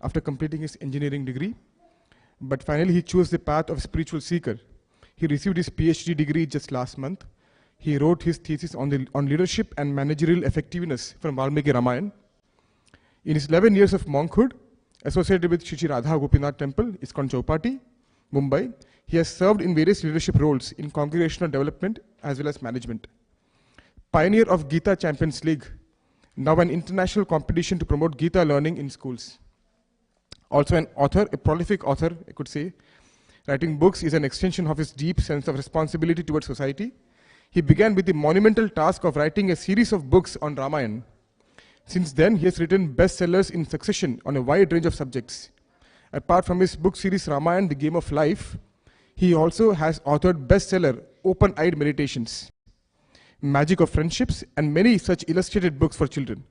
after completing his engineering degree. But finally, he chose the path of spiritual seeker. He received his PhD degree just last month. He wrote his thesis on leadership and managerial effectiveness from Rāmāyaṇa. In his 11 years of monkhood, associated with Shri Radha Gopinath Temple, ISKCON Chowpatty, Mumbai, he has served in various leadership roles in congregational development as well as management. Pioneer of Gita Champions League, now an international competition to promote Gita learning in schools. Also an author, a prolific author, I could say. Writing books is an extension of his deep sense of responsibility towards society. He began with the monumental task of writing a series of books on Rāmāyaṇa. Since then, he has written bestsellers in succession on a wide range of subjects. Apart from his book series Rāmāyaṇa, The Game of Life, he also has authored bestseller Open-Eyed Meditations, Magic of Friendships, and many such illustrated books for children.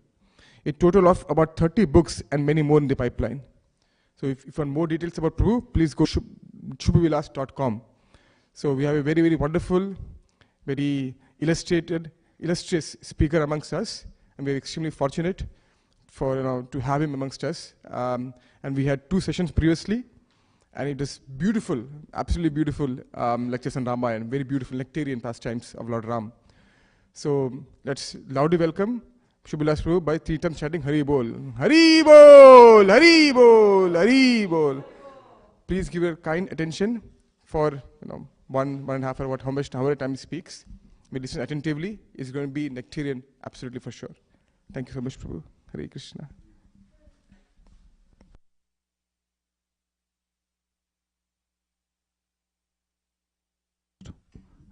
A total of about 30 books and many more in the pipeline. So if you want more details about Prabhu, please go to shubhavilās.com. So we have a very, very wonderful, very illustrious speaker amongst us, and we're extremely fortunate for to have him amongst us. And we had 2 sessions previously, and it is beautiful, absolutely beautiful lectures on Rāmāyaṇa, very beautiful nectarian pastimes of Lord Ram. So let's loudly welcome Shubha Vilās Prabhu by 3 times chanting Hari Bol. Hari Bol! Hari Bol! Hari Bol! Please give your kind attention for 1.5 hour, however time he speaks. We listen attentively. It's going to be nectarian, absolutely for sure. Thank you so much, Prabhu. Hare Krishna.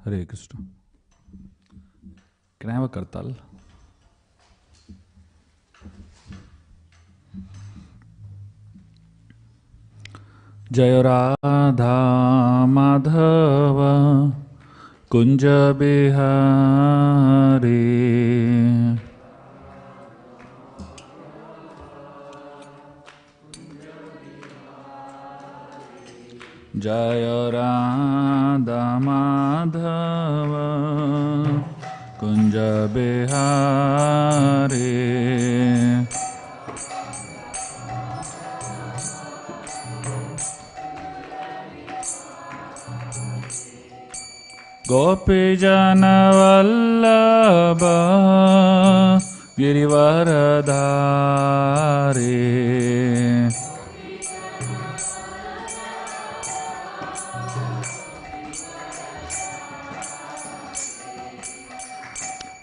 Hare Krishna. Can I have a kartal? Jaya Radha Madhava Kunja Bihari Jaya Radha Madhava Kunja Bihari Gopi Jana Vallabha Girivaradhari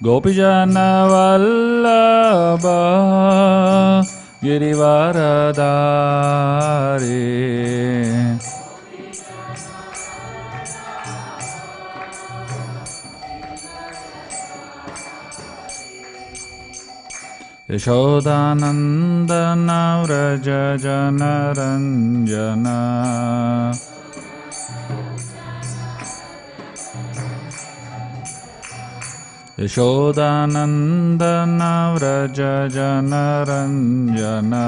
Gopi Jana Vallabha Girivaradhari Yashodanandana Vraja Jana Ranjana Yashodanandana Vraja Jana Ranjana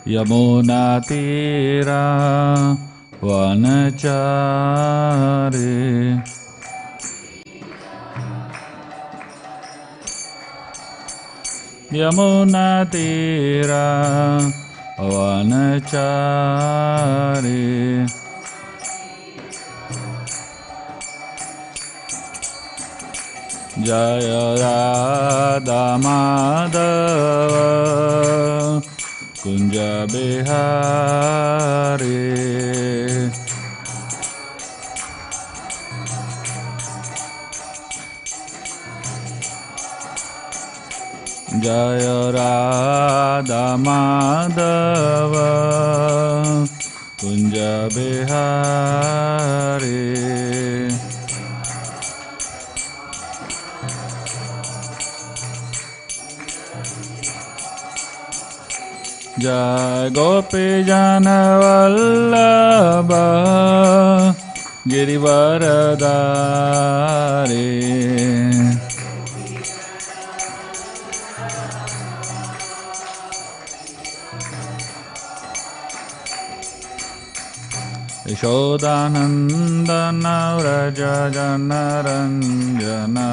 Yamuna Tira Vanachari Yamuna Tira Vanachari Jaya Radha Madhava Kunja Bihari Jaya Radha Madhava Kunja Bihari Jai Gopi Jana Vallabha Girivaradhari Yashodanandana Vraja Jana Ranjana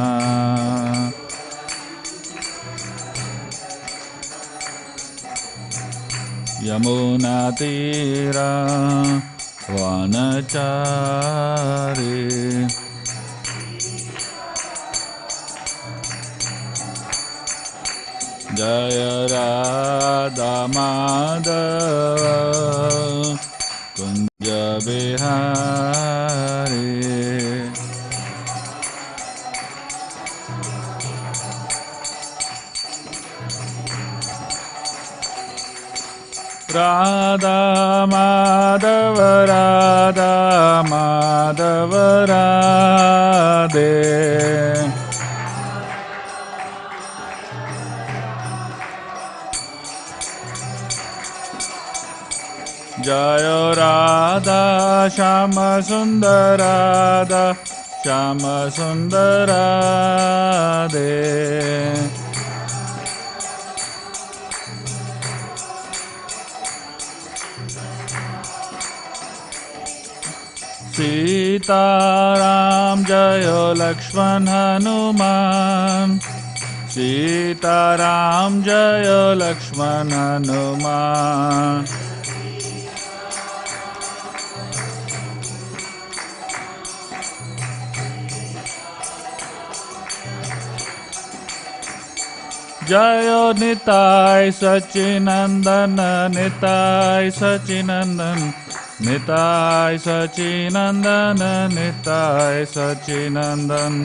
यमुनातीरा वनचारी जय राधा माधव कुंज बिहारी राधा माधव राधे जय राधा श्याम सुंदर राधा श्याम सुंदर राधे सीताराम जय लक्ष्मण हनुमान सीताराम जय लक्ष्मण हनुमान जय Nitai Sachinandan Nitai Sachinandan Nitai Sachinandan Nitai Sachinandan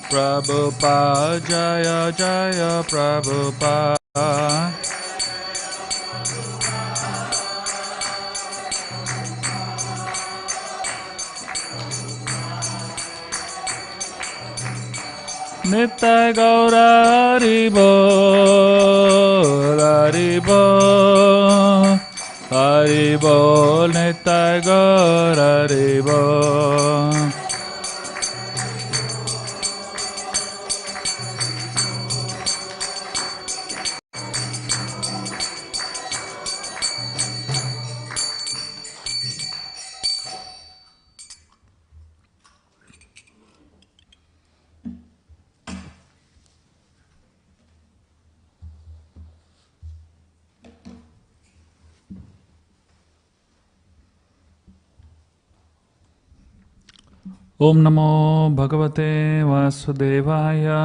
Prabhupada Jaya Jaya Prabhupada Nitya Gaura Hari Bol Hari Bol Hari Bol Nitya Gaura Hari Bol Om Namo Bhagavate Vasudevaya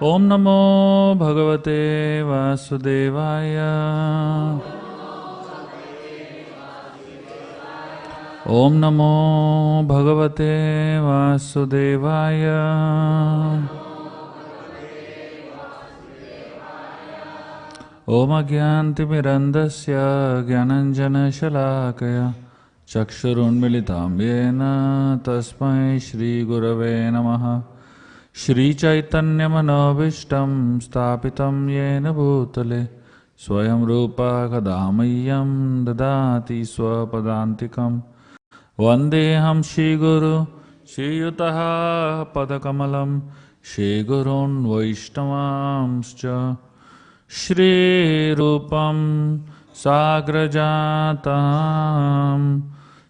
Om Namo Bhagavate Vasudevaya Om Namo Bhagavate Vasudevaya Om Agyantimirandasya Gyananjana Shalakaya Chakshurunmilitam Yena Tasmai Shri Gurave Namaha Shri Chaitanya Manobishtam Stapitam Yena Bhutale Swayam Rupa Kadamayam Dadati Swapadantikam Vandeham Shri Guru Shri Yutaha Padakamalam Shri Gurun Vaishnavamscha Shri Rupam Sagrajatam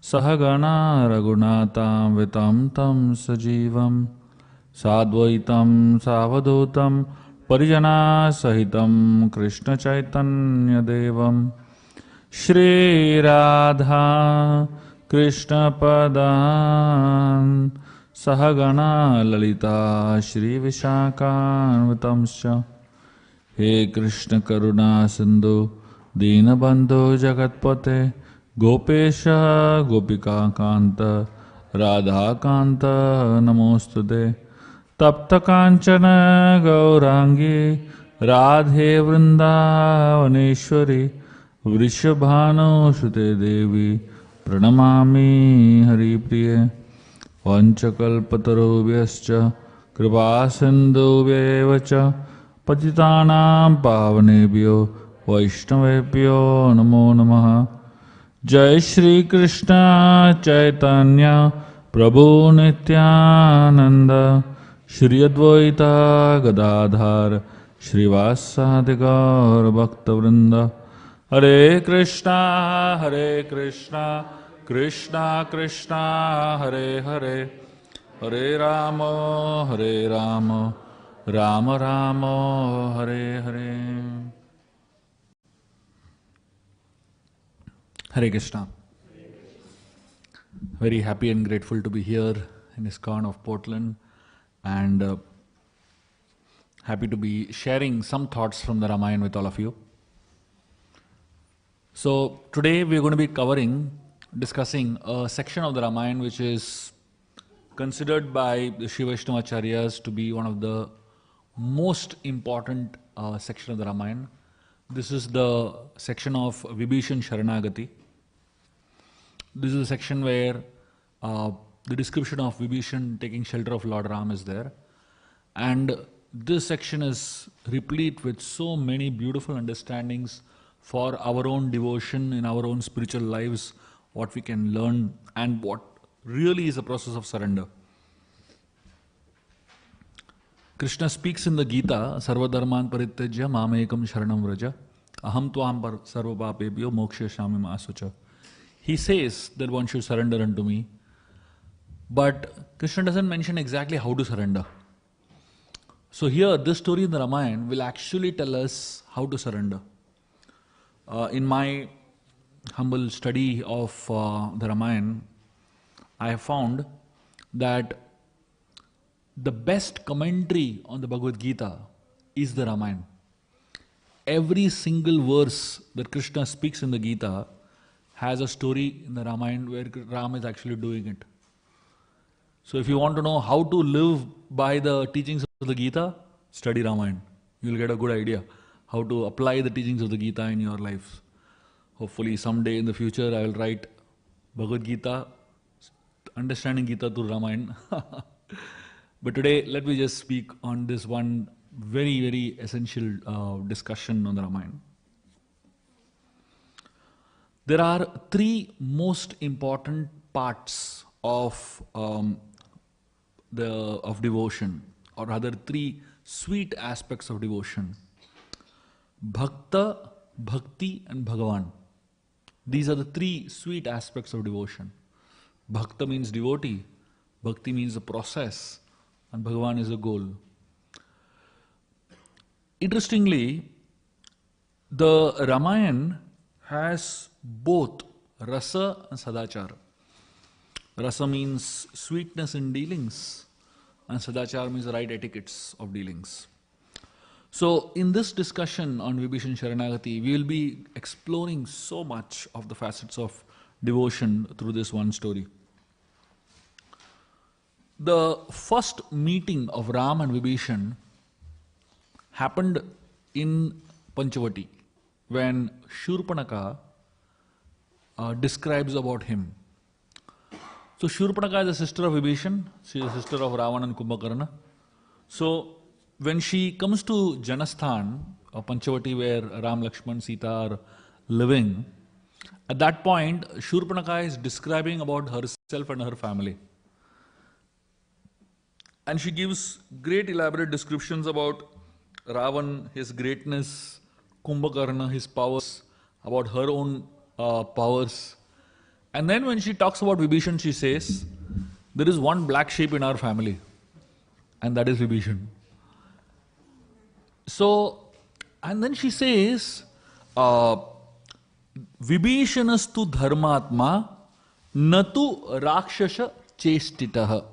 Sahagana Raghunatam Vitam Tam Sajivam Sadvaitam Savadutam Parijana Sahitam Krishna Chaitanya Devam Shri Radha Krishna Padan Sahagana Lalita Shri Vishakhan Vitamscha He Krishna Karuna Sindhu Deenabandhu Jagatpate Gopesha Gopika Kanta Radha Kanta Namostude Tapta Kanchana Gaurangi Radhe Vrindavaneshwari Vrishabhanu Shute Devi Pranamami Haripriye Vanchakalpatarubhyascha Kripasindhubhyevacha Patitanam Pavanebhyo Vaishnavebhyo Namo Namaha Jai Shri Krishna Chaitanya Prabhu Nityananda Shri Advaita Gadadhar Shrivasadi Gaur Bhakta Vrinda. Hare Krishna, Krishna Krishna, Hare Hare, Hare Rama, Rama Rama, Hare Hare. Hare Krishna. Very happy and grateful to be here in ISKCON of Portland, and happy to be sharing some thoughts from the Rāmāyaṇa with all of you. So today we are going to be discussing a section of the Rāmāyaṇa which is considered by the Sri Vaishnavacharyas to be one of the most important section of the Rāmāyaṇa. This is the section of Vibhishan Sharanagati. This is a section where the description of Vibhishan taking shelter of Lord Ram is there. And this section is replete with so many beautiful understandings for our own devotion in our own spiritual lives, what we can learn and what really is a process of surrender. Krishna speaks in the Gita, Sarva Dharman Parityajya Mamekam Sharanam Vraja Aham Tvam Sarva Papebhyo Mokshayasami Asucha. He says that one should surrender unto me, but Krishna doesn't mention exactly how to surrender. So here, this story in the Rāmāyaṇa will actually tell us how to surrender. In my humble study of the Rāmāyaṇa, I have found that the best commentary on the Bhagavad Gita is the Rāmāyaṇa. Every single verse that Krishna speaks in the Gita has a story in the Rāmāyaṇa where Ram is actually doing it. So if you want to know how to live by the teachings of the Gita, study Rāmāyaṇa. You will get a good idea how to apply the teachings of the Gita in your life. Hopefully someday in the future I will write Bhagavad Gita, understanding Gita through Rāmāyaṇa. But today let me just speak on this one very, very essential discussion on the Rāmāyaṇa. There are three most important parts of devotion, or rather three sweet aspects of devotion: Bhakta, Bhakti and Bhagavan. These are the three sweet aspects of devotion. Bhakta means devotee, Bhakti means the process, and Bhagavan is the goal. Interestingly, the Rāmāyaṇa has both rasa and sadachara. Rasa means sweetness in dealings, and sadachara means the right etiquettes of dealings. So in this discussion on Vibhishan Sharanagati, we will be exploring so much of the facets of devotion through this one story. The first meeting of Ram and Vibhishan happened in Panchavati, when Shurpanaka describes about him. So Shurpanaka is the sister of Vibhishan, she is the sister of Ravana and Kumbhakarna. So when she comes to Janasthan, Panchavati, where Ram, Lakshman, Sita are living, at that point Shurpanaka is describing about herself and her family. And she gives great elaborate descriptions about Ravan, his greatness, Kumbhakarna, his powers, about her own powers. And then when she talks about Vibhishan, she says, there is one black sheep in our family, and that is Vibhishan. So, and then she says, Vibhishanastu dharmatma natu rakshasa chestitaha.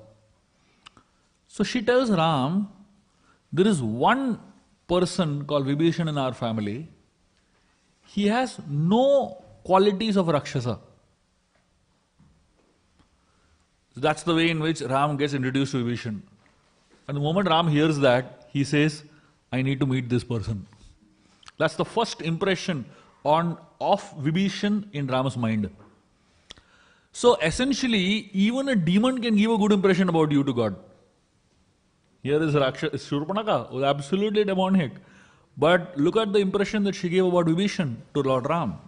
So she tells Ram, there is one person called Vibhishan in our family. He has no qualities of Rakshasa. So that's the way in which Ram gets introduced to Vibhishan. And the moment Ram hears that, he says, I need to meet this person. That's the first impression of Vibhishan in Rama's mind. So essentially, even a demon can give a good impression about you to God. Here is Shurpanaka, was absolutely demonic. But look at the impression that she gave about Vibhishan to Lord Ram.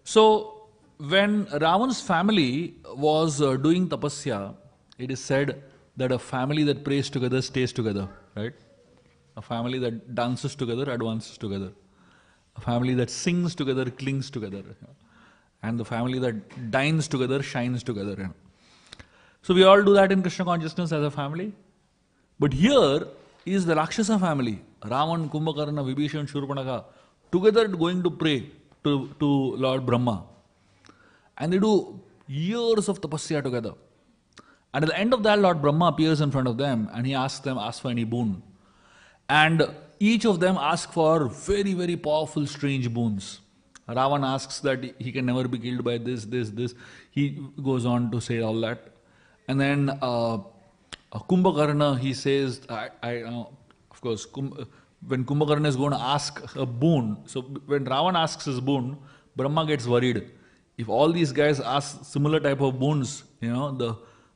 So, when Ravan's family was doing tapasya, it is said that a family that prays together stays together, right? A family that dances together advances together. A family that sings together clings together. And the family that dines together shines together. So we all do that in Krishna consciousness as a family. But here is the Rakshasa family. Ravan, Kumbhakarna, Vibhishan, Shurpanaka, together going to pray to Lord Brahma. And they do years of tapasya together. And at the end of that, Lord Brahma appears in front of them and he asks them, ask for any boon. And each of them ask for very, very powerful, strange boons. Ravan asks that he can never be killed by this. He goes on to say all that. And then Kumbhakarna, he says, of course, when Kumbhakarna is going to ask a boon, so when Ravan asks his boon, Brahma gets worried. If all these guys ask similar type of boons,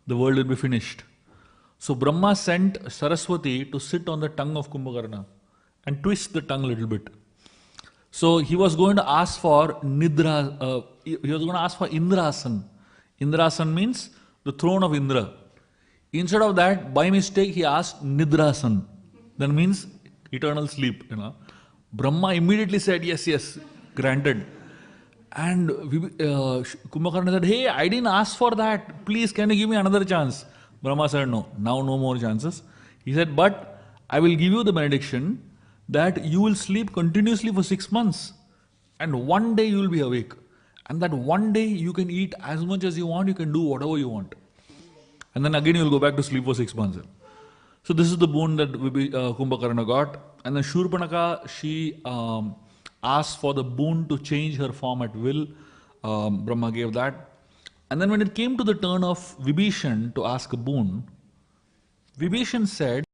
the world will be finished. So Brahma sent Saraswati to sit on the tongue of Kumbhakarna and twist the tongue a little bit. So he was going to ask for Nidra, he was going to ask for Indrasan. Indrasan means the throne of Indra. Instead of that, by mistake, he asked Nidrasan. That means eternal sleep. Brahma immediately said, yes, granted. And Kumbhakarna said, hey, I didn't ask for that. Please, can you give me another chance? Brahma said, no, now no more chances. He said, but I will give you the benediction that you will sleep continuously for 6 months. And one day you will be awake. And that one day you can eat as much as you want, you can do whatever you want. And then again you will go back to sleep for 6 months. So this is the boon that Kumbhakarna got. And then Shurpanaka, she asked for the boon to change her form at will. Brahma gave that. And then when it came to the turn of Vibhishan to ask a boon, Vibhishan said,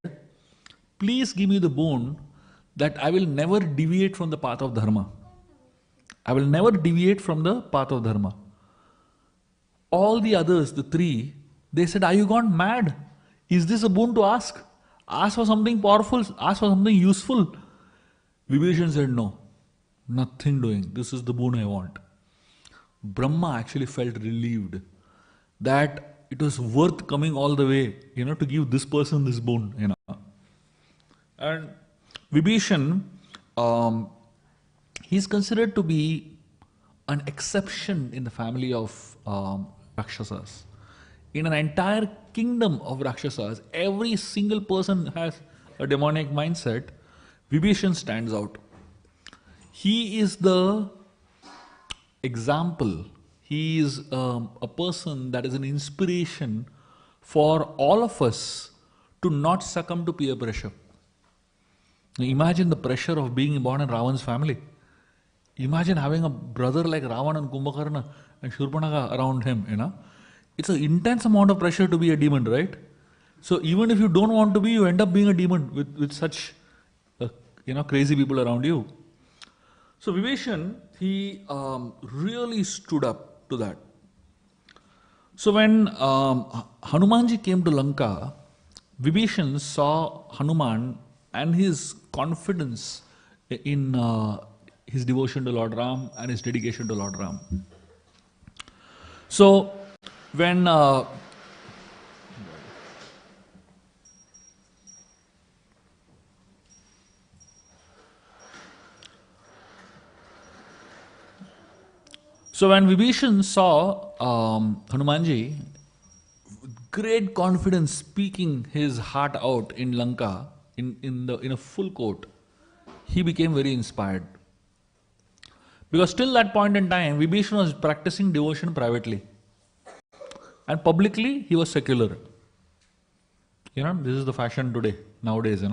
please give me the boon that I will never deviate from the path of dharma. I will never deviate from the path of dharma. All the others, the three, they said, are you gone mad? Is this a boon to ask? Ask for something powerful, ask for something useful. Vibhishan said, no, nothing doing. This is the boon I want. Brahma actually felt relieved that it was worth coming all the way, to give this person this boon, And Vibhishan, he is considered to be an exception in the family of Rakshasas. In an entire kingdom of Rakshasas, every single person has a demonic mindset. Vibhishan stands out. He is the example. He is a person that is an inspiration for all of us to not succumb to peer pressure. Now imagine the pressure of being born in Ravan's family. Imagine having a brother like Ravan and Kumbhakarna and Shurpanaka around him, It's an intense amount of pressure to be a demon, right? So even if you don't want to be, you end up being a demon with such, crazy people around you. So Vibhishan, he really stood up to that. So when Hanumanji came to Lanka, Vibhishan saw Hanuman and his confidence in his devotion to Lord Ram and his dedication to Lord Ram. So when Vibhishan saw Hanumanji, great confidence, speaking his heart out in Lanka, in a full court, he became very inspired. Because till that point in time, Vibhishan was practicing devotion privately. And publicly, he was secular. This is the fashion today, nowadays,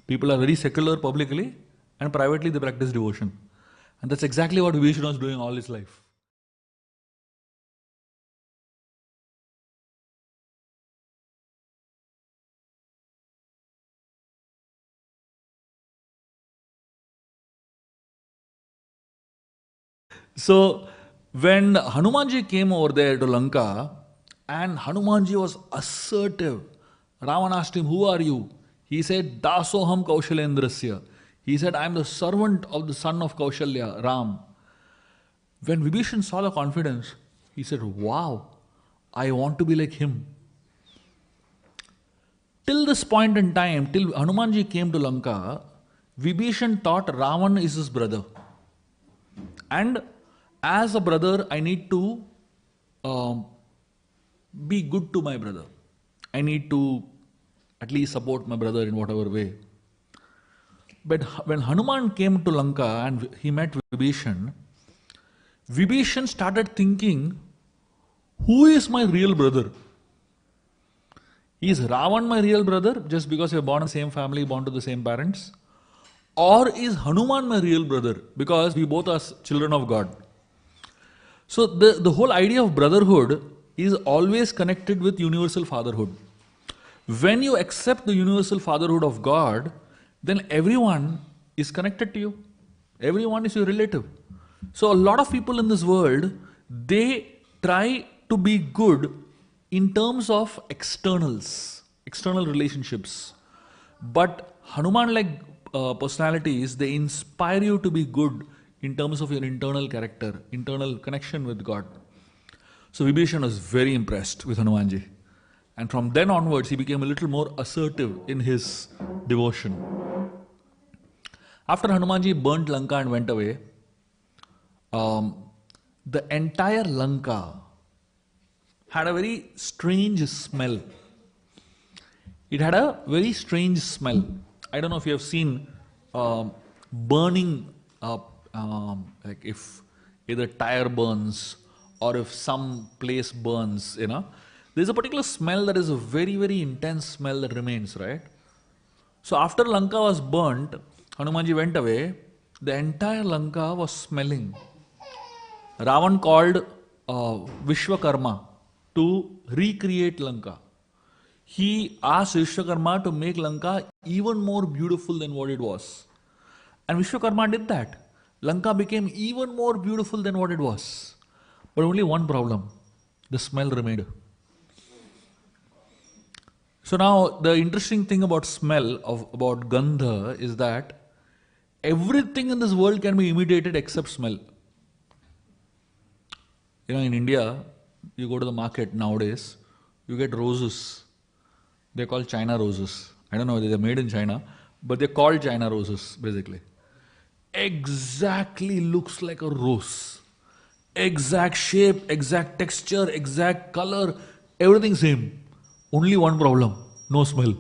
People are very secular publicly, and privately they practice devotion. And that's exactly what Vibhishan was doing all his life. So, when Hanumanji came over there to Lanka, and Hanumanji was assertive, Ravan asked him, who are you? He said, Dasoham Kaushalendrasya. He said, I am the servant of the son of Kaushalya, Ram. When Vibhishan saw the confidence, he said, wow, I want to be like him. Till this point in time, till Hanumanji came to Lanka, Vibhishan thought Ravan is his brother. And as a brother, I need to be good to my brother. I need to at least support my brother in whatever way. But when Hanuman came to Lanka and he met Vibhishan, Vibhishan started thinking, who is my real brother? Is Ravan my real brother just because we are born in the same family, born to the same parents? Or is Hanuman my real brother because we both are children of God? So the whole idea of brotherhood is always connected with universal fatherhood. When you accept the universal fatherhood of God, then everyone is connected to you. Everyone is your relative. So a lot of people in this world, they try to be good in terms of externals, external relationships. But Hanuman-like personalities, they inspire you to be good in terms of your internal character, internal connection with God. So Vibhishan was very impressed with Hanumanji. And from then onwards, he became a little more assertive in his devotion. After Hanumanji burnt Lanka and went away, the entire Lanka had a very strange smell. It had a very strange smell. I don't know if you have seen burning, like if either tire burns or if some place burns, there's a particular smell that is a very, very intense smell that remains, right? So after Lanka was burnt, Hanumanji went away, the entire Lanka was smelling. Ravan called Vishwakarma to recreate Lanka. He asked Vishwakarma to make Lanka even more beautiful than what it was. And Vishwakarma did that. Lanka became even more beautiful than what it was. But only one problem, the smell remained. So now the interesting thing about smell, about Gandha, is that everything in this world can be imitated except smell. In India, you go to the market nowadays, you get roses. They're called China roses. I don't know whether they're made in China, but they're called China roses, basically. Exactly looks like a rose. Exact shape, exact texture, exact color, everything same. Only one problem, no smell.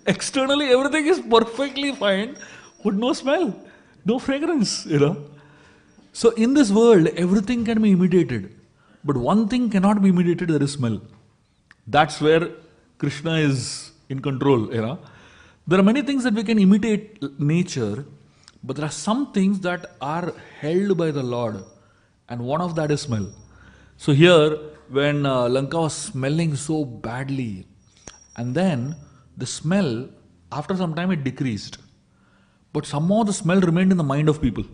Externally, everything is perfectly fine, but no smell, no fragrance, So in this world, everything can be imitated. But one thing cannot be imitated, there is smell. That's where Krishna is in control, There are many things that we can imitate nature, but there are some things that are held by the Lord. And one of that is smell. So here, when Lanka was smelling so badly, and then the smell, after some time it decreased. But somehow the smell remained in the mind of people,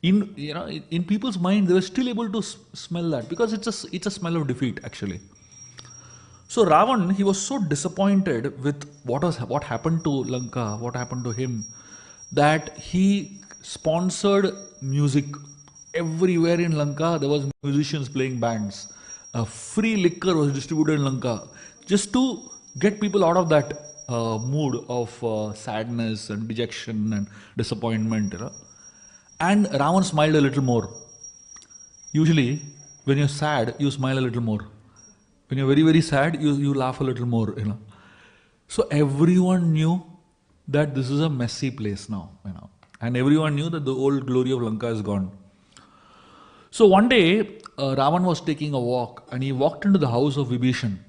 In people's mind, they were still able to smell that because it's a smell of defeat, actually. So Ravan, he was so disappointed with what happened to Lanka, what happened to him, that he sponsored music. Everywhere in Lanka, there was musicians playing bands. Free liquor was distributed in Lanka just to get people out of that mood of sadness and dejection and disappointment. And Ravan smiled a little more. Usually, when you're sad, you smile a little more. When you're very, very sad, you laugh a little more. So everyone knew that this is a messy place now. And everyone knew that the old glory of Lanka is gone. So one day, Ravan was taking a walk and he walked into the house of Vibhishan.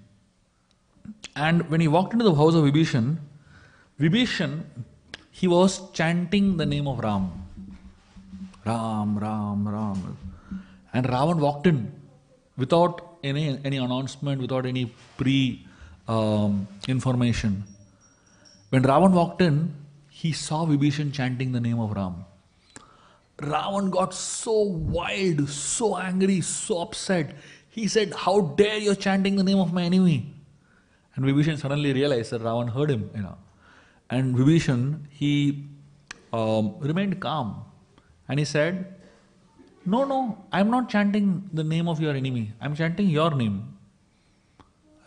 And when he walked into the house of Vibhishan, he was chanting the name of Ram. Ram, Ram, Ram. And Ravan walked in without any announcement, without any information. When Ravan walked in, he saw Vibhishan chanting the name of Ram. Ravan got so wild, so angry, so upset. He said, "How dare you chanting the name of my enemy?" And Vibhishan suddenly realized that Ravan heard him, And Vibhishan, he remained calm. And he said, No, I'm not chanting the name of your enemy. I'm chanting your name.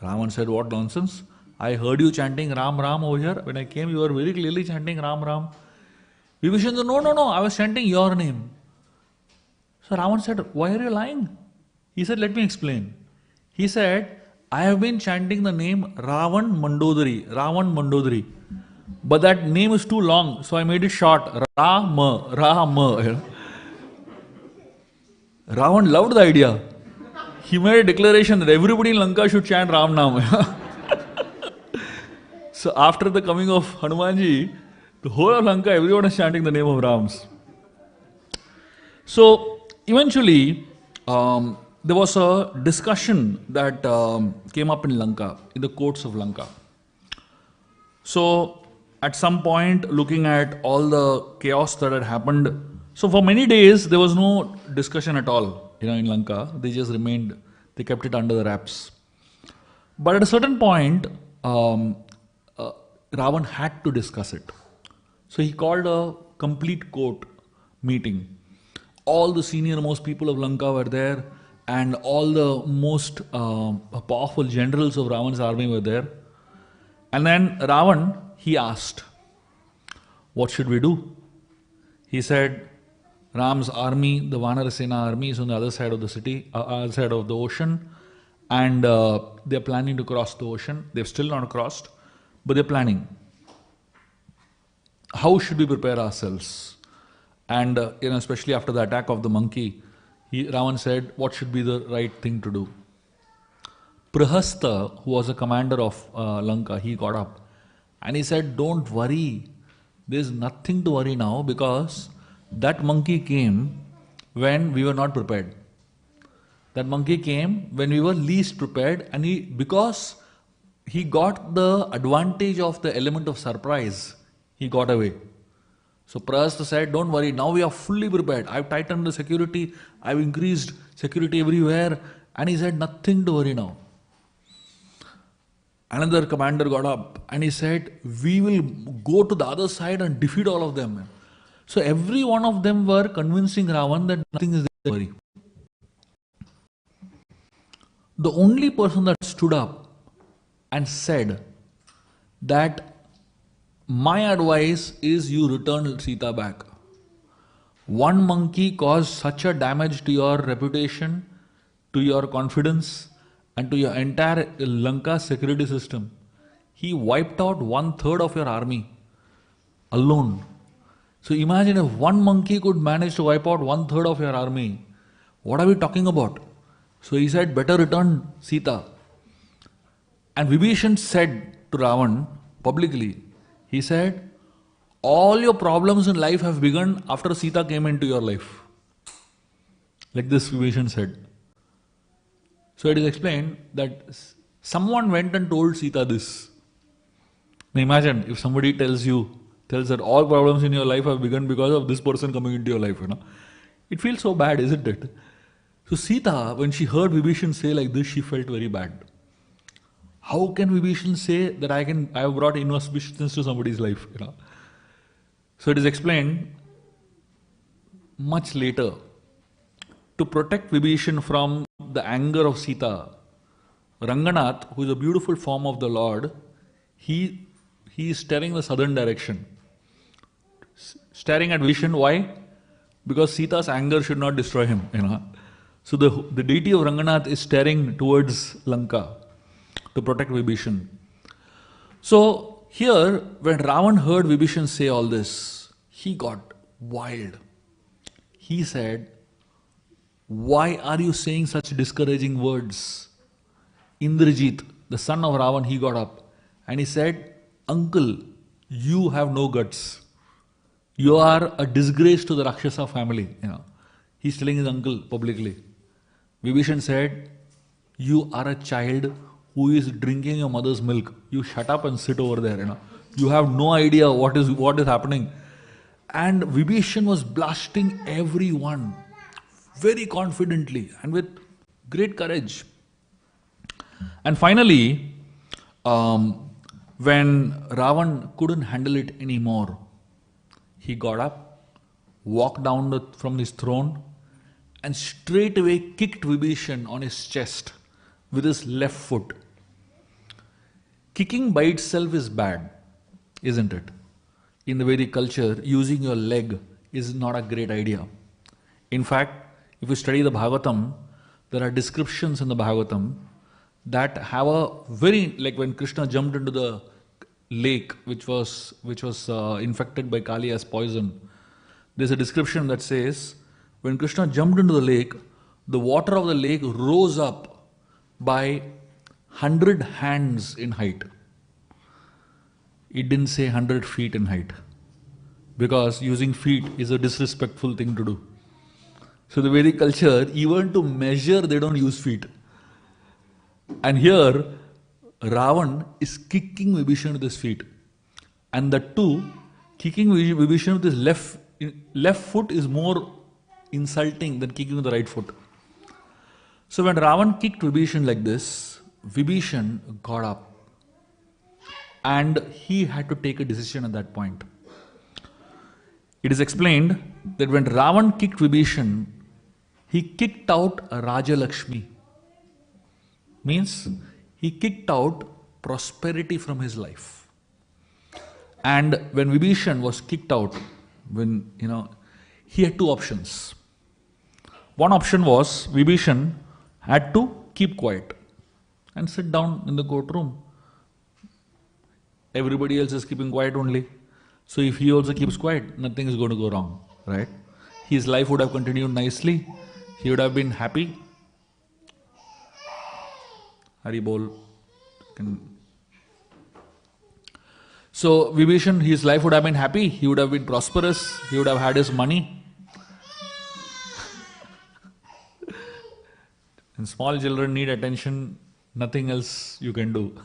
Ravan said, what nonsense? I heard you chanting Ram Ram over here. When I came, you were very clearly chanting Ram Ram. Vibhishan said, no, I was chanting your name. So Ravan said, why are you lying? He said, let me explain. He said, I have been chanting the name Ravan Mandodari. But that name is too long, so I made it short. Rama. Ravan loved the idea. He made a declaration that everybody in Lanka should chant Ram Nam. So after the coming of Hanumanji, the whole of Lanka, everyone is chanting the name of Rams. So eventually, there was a discussion that came up in Lanka, in the courts of Lanka. So at some point, looking at all the chaos that had happened, so for many days there was no discussion at all, in Lanka. They just remained, they kept it under the wraps. But at a certain point, Ravan had to discuss it. So he called a complete court meeting. All the senior most people of Lanka were there, and all the most powerful generals of Ravan's army were there. And then Ravan, he asked, what should we do? He said, Ram's army, the Vanarasena army, is on the other side of the city, other side of the ocean, and they're planning to cross the ocean. They've still not crossed, but they're planning. How should we prepare ourselves? And especially after the attack of the monkey, Ravan said, what should be the right thing to do? Prahasta, who was a commander of Lanka, he got up and he said, don't worry, there's nothing to worry now, because that monkey came when we were not prepared. That monkey came when we were least prepared, and because he got the advantage of the element of surprise, he got away. So Prahasta said, don't worry, now we are fully prepared. I've tightened the security, I've increased security everywhere. And he said, nothing to worry now. Another commander got up and he said, we will go to the other side and defeat all of them. So every one of them were convincing Ravan that nothing is there to worry. The only person that stood up and said that my advice is you return Sita back. One monkey caused such a damage to your reputation, to your confidence, and to your entire Lanka security system. He wiped out 1/3 of your army alone. So imagine if one monkey could manage to wipe out 1/3 of your army. What are we talking about? So he said, better return Sita. And Vibhishan said to Ravan publicly, he said, all your problems in life have begun after Sita came into your life. Like this Vibhishan said. So it is explained that someone went and told Sita this. Now imagine if somebody tells that all problems in your life have begun because of this person coming into your life, It feels so bad, isn't it? So Sita, when she heard Vibhishan say like this, she felt very bad. How can Vibhishan say that I have brought inauspiciousness to somebody's life, So it is explained much later. To protect Vibhishan from the anger of Sita, Ranganath, who is a beautiful form of the Lord, he is staring the southern direction. Staring at Vibhishan, why? Because Sita's anger should not destroy him, So the deity of Ranganath is staring towards Lanka to protect Vibhishan. So here, when Ravan heard Vibhishan say all this, he got wild. He said, why are you saying such discouraging words? Indrajit, the son of Ravan, he got up and he said, uncle, you have no guts. You are a disgrace to the Rakshasa family. He's telling his uncle publicly. Vibhishan said, you are a child who is drinking your mother's milk. You shut up and sit over there. You have no idea what is happening. And Vibhishan was blasting everyone very confidently and with great courage. And finally, when Ravan couldn't handle it anymore, he got up, walked down from his throne, and straightaway kicked Vibhishan on his chest with his left foot. Kicking by itself is bad, isn't it? In the Vedic culture, using your leg is not a great idea. In fact, if you study the Bhagavatam, there are descriptions in the Bhagavatam that have a very, like when Krishna jumped into the lake, which was infected by Kali as poison. There's a description that says, when Krishna jumped into the lake, the water of the lake rose up by 100 hands in height. It didn't say 100 feet in height, because using feet is a disrespectful thing to do. So the Vedic culture, even to measure, they don't use feet. And here, Ravan is kicking Vibhishan with his feet. And the two, kicking Vibhishan with his left foot is more insulting than kicking with the right foot. So when Ravan kicked Vibhishan like this, Vibhishan got up. And he had to take a decision at that point. It is explained that when Ravan kicked Vibhishan, he kicked out Raja Lakshmi. Means he kicked out prosperity from his life. And when Vibhishan was kicked out, he had two options. One option was Vibhishan had to keep quiet and sit down in the courtroom. Everybody else is keeping quiet only. So if he also keeps quiet, nothing is going to go wrong, right? His life would have continued nicely. He would have been happy. Hari Bol. So Vibhishan, his life would have been happy. He would have been prosperous. He would have had his money. And small children need attention. Nothing else you can do.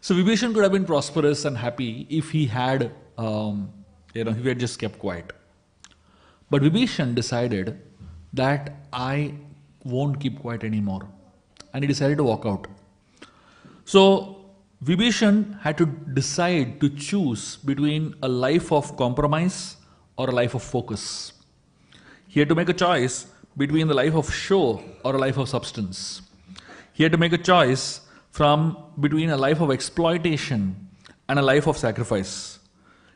So Vibhishan could have been prosperous and happy if he had, if he had just kept quiet. But Vibhishan decided that I won't keep quiet anymore. And he decided to walk out. So Vibhishan had to decide to choose between a life of compromise or a life of focus. He had to make a choice between the life of show or a life of substance. He had to make a choice between a life of exploitation and a life of sacrifice.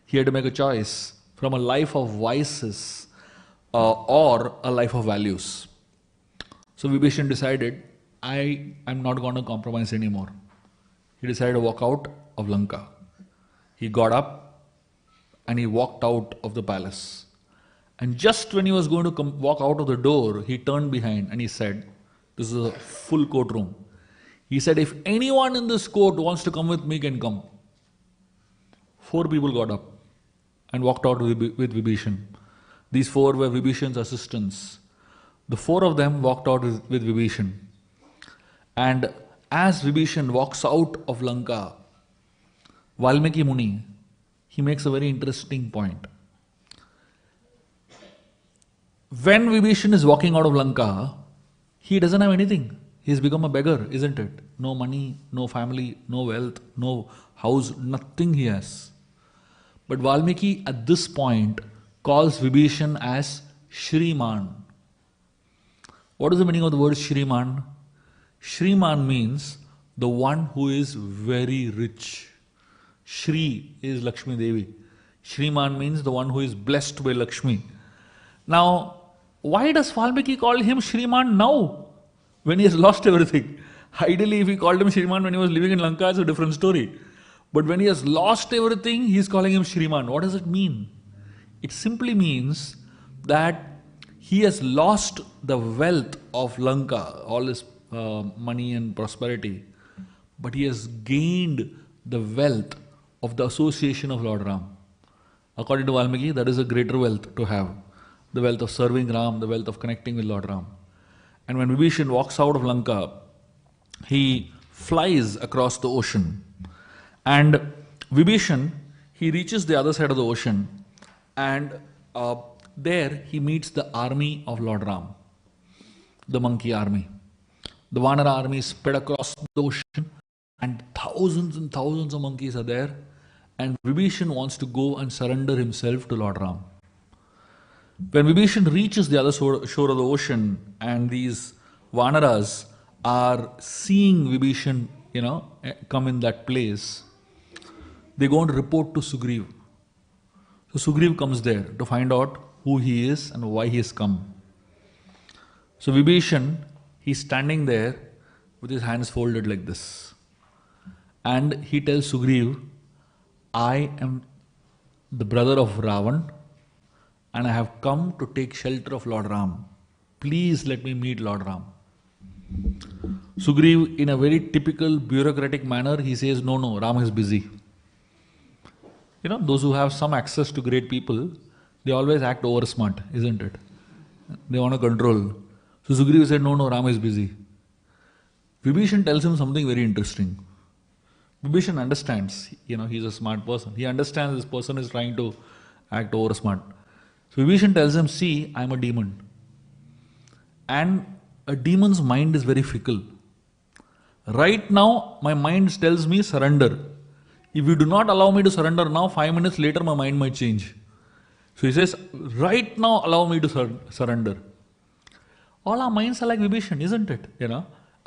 He had to make a choice from a life of vices or a life of values. So Vibhishan decided, I am not going to compromise anymore. He decided to walk out of Lanka. He got up and he walked out of the palace. And just when he was going to walk out of the door, he turned behind and he said, this is a full courtroom. He said, if anyone in this court wants to come with me, can come. 4 people got up and walked out with Vibhishan. These 4 were Vibhishan's assistants. The 4 of them walked out with Vibhishan. And as Vibhishan walks out of Lanka, Valmiki Muni, he makes a very interesting point. When Vibhishan is walking out of Lanka, he doesn't have anything. He's become a beggar, isn't it? No money, no family, no wealth, no house, nothing he has. But Valmiki at this point calls Vibhishan as Shriman. What is the meaning of the word Shriman? Shriman means the one who is very rich. Shri is Lakshmi Devi. Shriman means the one who is blessed by Lakshmi. Now, why does Valmiki call him Shriman now, when he has lost everything? Ideally, if he called him Shriman when he was living in Lanka, it's a different story. But when he has lost everything, he is calling him Shriman. What does it mean? It simply means that he has lost the wealth of Lanka, all his money and prosperity, but he has gained the wealth of the association of Lord Ram. According to Valmiki, that is a greater wealth to have. The wealth of serving Ram, the wealth of connecting with Lord Ram. And when Vibhishan walks out of Lanka, he flies across the ocean. And Vibhishan, he reaches the other side of the ocean, and there he meets the army of Lord Ram, the monkey army. The Vanara army is spread across the ocean, and thousands of monkeys are there, and Vibhishan wants to go and surrender himself to Lord Ram. When Vibhishan reaches the other shore of the ocean, and these Vanaras are seeing Vibhishan come in that place, they go and report to Sugriv. So Sugriv comes there to find out who he is and why he has come. So Vibhishan, he's standing there with his hands folded like this. And he tells Sugriv, I am the brother of Ravan and I have come to take shelter of Lord Ram. Please let me meet Lord Ram. Sugriv, in a very typical bureaucratic manner, he says, no, Ram is busy. Those who have some access to great people, they always act over smart, isn't it? They want to control. So Sugriv said, no, Ram is busy. Vibhishan tells him something very interesting. Vibhishan understands, he's a smart person. He understands this person is trying to act over smart. So Vibhishan tells him, see, I'm a demon. And a demon's mind is very fickle. Right now, my mind tells me surrender. If you do not allow me to surrender now, 5 minutes later my mind might change. So he says, right now allow me to surrender. All our minds are like Vibhishan, isn't it?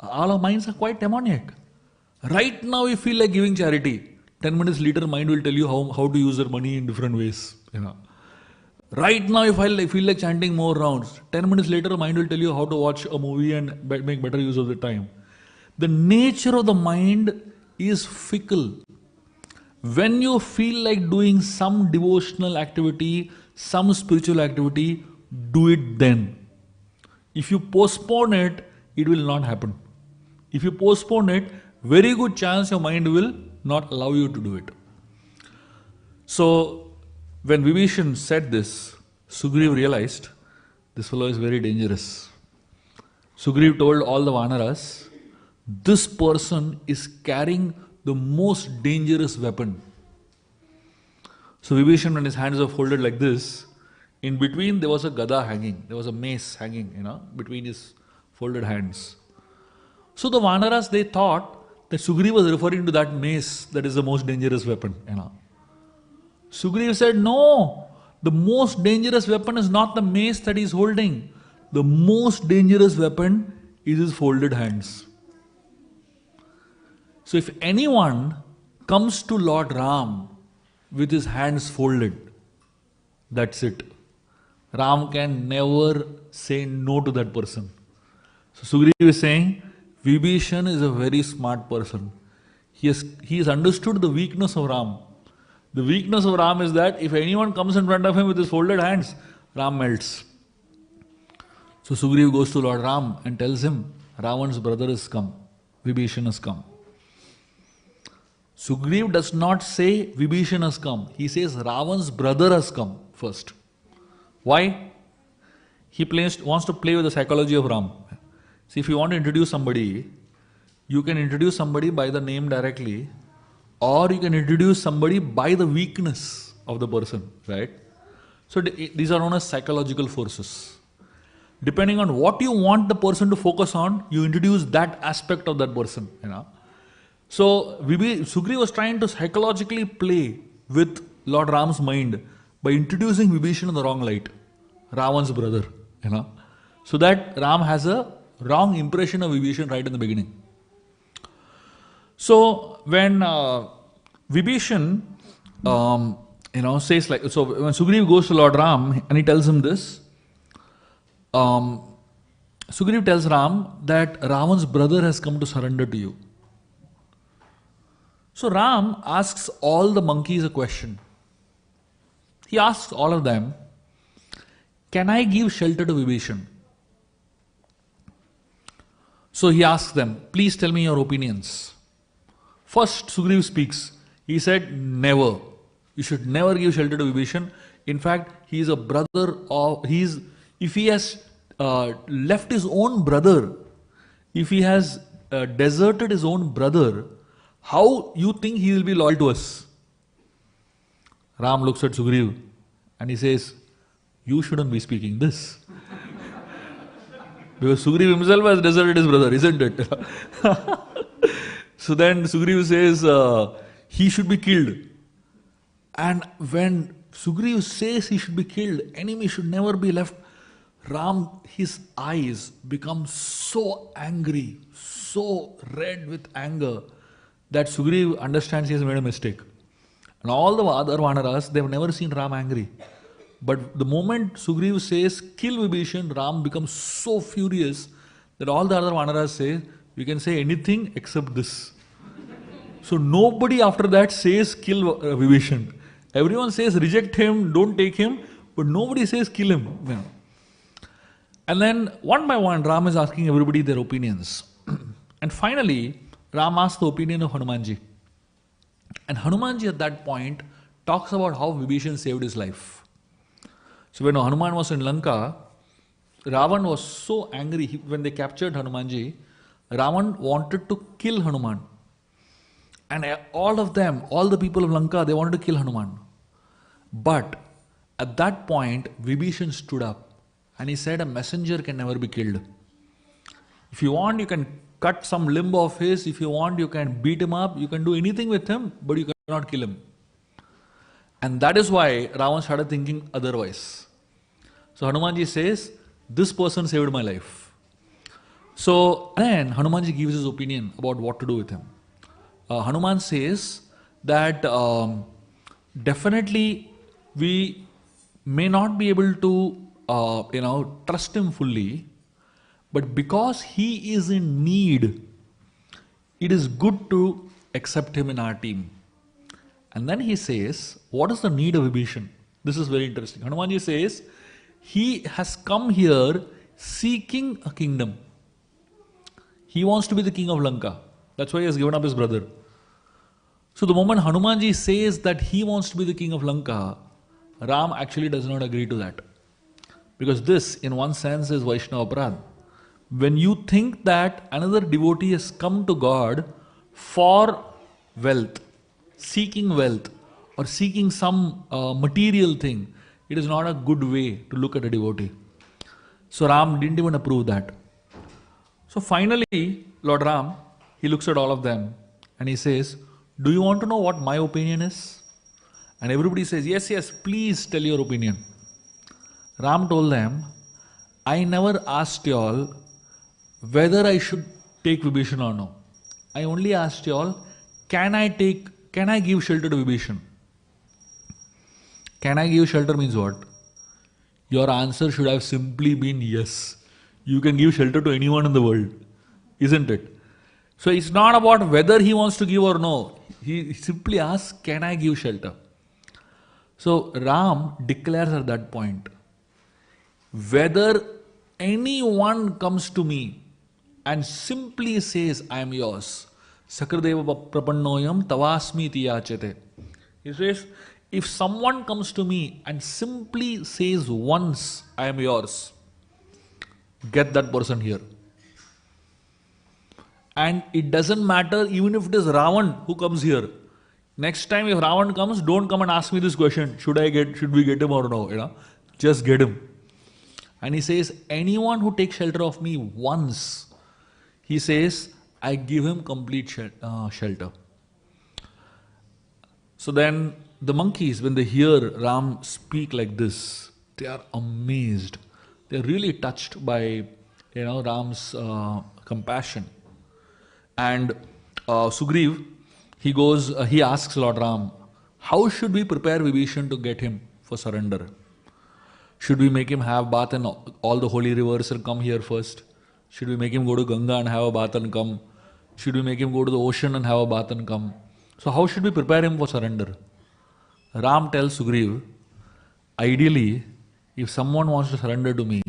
All our minds are quite demoniac. Right now we feel like giving charity. 10 minutes later mind will tell you how to use your money in different ways. Right now if I feel like chanting more rounds, 10 minutes later mind will tell you how to watch a movie and make better use of the time. The nature of the mind is fickle. When you feel like doing some devotional activity, some spiritual activity, do it then. If you postpone it, it will not happen. If you postpone it, very good chance your mind will not allow you to do it. So, when Vibhishan said this, Sugriv realized this fellow is very dangerous. Sugriv told all the Vanaras, this person is carrying the most dangerous weapon. So Vibhishan, when his hands were folded like this, in between there was a gada hanging, there was a mace hanging, between his folded hands. So the Vanaras, they thought that Sugriv was referring to that mace that is the most dangerous weapon. Sugriv said, no, the most dangerous weapon is not the mace that he is holding. The most dangerous weapon is his folded hands. So if anyone comes to Lord Ram with his hands folded, that's it. Ram can never say no to that person. So Sugriv is saying, Vibhishan is a very smart person. He has understood the weakness of Ram. The weakness of Ram is that if anyone comes in front of him with his folded hands, Ram melts. So Sugriv goes to Lord Ram and tells him, Ravan's brother has come. Vibhishan has come. Sugriv does not say Vibhishan has come. He says Ravan's brother has come first. Why? He wants to play with the psychology of Ram. See, if you want to introduce somebody, you can introduce somebody by the name directly, or you can introduce somebody by the weakness of the person, right? So these are known as psychological forces. Depending on what you want the person to focus on, you introduce that aspect of that person, So Sugriv was trying to psychologically play with Lord Ram's mind by introducing Vibhishan in the wrong light, Ravan's brother, so that Ram has a wrong impression of Vibhishan right in the beginning. So when Vibhishan, says like, so when Sugriv goes to Lord Ram and he tells him this, Sugriv tells Ram that Ravan's brother has come to surrender to you. So Ram asks all the monkeys a question. He asks all of them, can I give shelter to Vibhishan? So he asks them, please tell me your opinions. First Sugriv speaks. He said, never. You should never give shelter to Vibhishan. In fact, he is a brother of, if he has left his own brother, if he has deserted his own brother, how you think he will be loyal to us? Ram looks at Sugriv and he says, you shouldn't be speaking this. Because Sugriv himself has deserted his brother, isn't it? So then Sugriv says, he should be killed. And when Sugriv says he should be killed, enemy should never be left, Ram, his eyes become so angry, so red with anger, that Sugriv understands he has made a mistake. And all the other Vanaras, they've never seen Ram angry. But the moment Sugriv says, kill Vibhishan, Ram becomes so furious that all the other Vanaras say, we can say anything except this. So nobody after that says kill Vibhishan. Everyone says reject him, don't take him, but nobody says kill him. You know. And then one by one, Ram is asking everybody their opinions. And finally, Ram asks the opinion of Hanumanji. And Hanumanji at that point talks about how Vibhishan saved his life. So when Hanuman was in Lanka, Ravan was so angry when they captured Hanumanji. Ravan wanted to kill Hanuman. And all of them, all the people of Lanka, they wanted to kill Hanuman. But at that point, Vibhishan stood up and he said, a messenger can never be killed. If you want, you can cut some limb of his. If you want, you can beat him up. You can do anything with him, but you cannot kill him. And that is why Ravan started thinking otherwise. So Hanumanji says, this person saved my life. So then Hanumanji gives his opinion about what to do with him. Hanuman says that definitely we may not be able to trust him fully, but because he is in need, it is good to accept him in our team. And then he says, what is the need of Vibhishan? This is very interesting. Hanumanji says, he has come here seeking a kingdom. He wants to be the king of Lanka. That's why he has given up his brother. So the moment Hanumanji says that he wants to be the king of Lanka, Ram actually does not agree to that. Because this, in one sense, is Vaishnava Aparadha. When you think that another devotee has come to God for wealth, seeking wealth, or seeking some material thing, it is not a good way to look at a devotee. So Ram didn't even approve that. So finally, Lord Ram, he looks at all of them and he says, do you want to know what my opinion is? And everybody says, yes, yes, please tell your opinion. Ram told them, I never asked y'all whether I should take Vibhishan or no. I only asked y'all, can I give shelter to Vibhishan? Can I give shelter means what? Your answer should have simply been yes. You can give shelter to anyone in the world, isn't it? So it's not about whether he wants to give or no. He simply asks, can I give shelter? So Ram declares at that point, whether anyone comes to me and simply says, I am yours, Sakradeva prapannoyam tavasmi iti yachate. He says, if someone comes to me and simply says once, I am yours, get that person here. And it doesn't matter even if it is Ravan who comes here. Next time if Ravan comes, don't come and ask me this question, should we get him or no? Just get him. And he says, anyone who takes shelter of me once, he says, I give him complete shelter. So then the monkeys, when they hear Ram speak like this, they are amazed. They are really touched by Ram's compassion. And Sugriv, he asks Lord Ram, how should we prepare Vibhishan to get him for surrender? Should we make him have bath and all the holy rivers and come here first? Should we make him go to Ganga and have a bath and come? Should we make him go to the ocean and have a bath and come? So how should we prepare him for surrender? Ram tells Sugriv, ideally, if someone wants to surrender to me,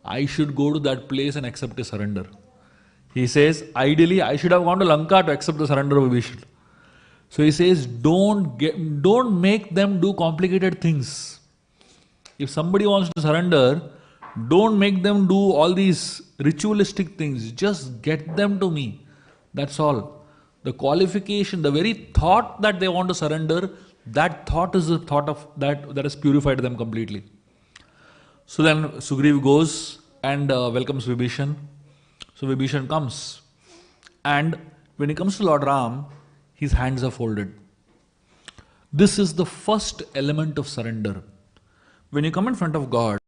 I should go to that place and accept his surrender. He says, ideally, I should have gone to Lanka to accept the surrender of Vibhishan. So he says, don't make them do complicated things. If somebody wants to surrender, don't make them do all these ritualistic things. Just get them to me. That's all. The qualification, the very thought that they want to surrender, that thought is the thought of that has purified them completely. So then Sugriv goes and welcomes Vibhishan. So Vibhishan comes. And when he comes to Lord Ram, his hands are folded. This is the first element of surrender. When you come in front of God,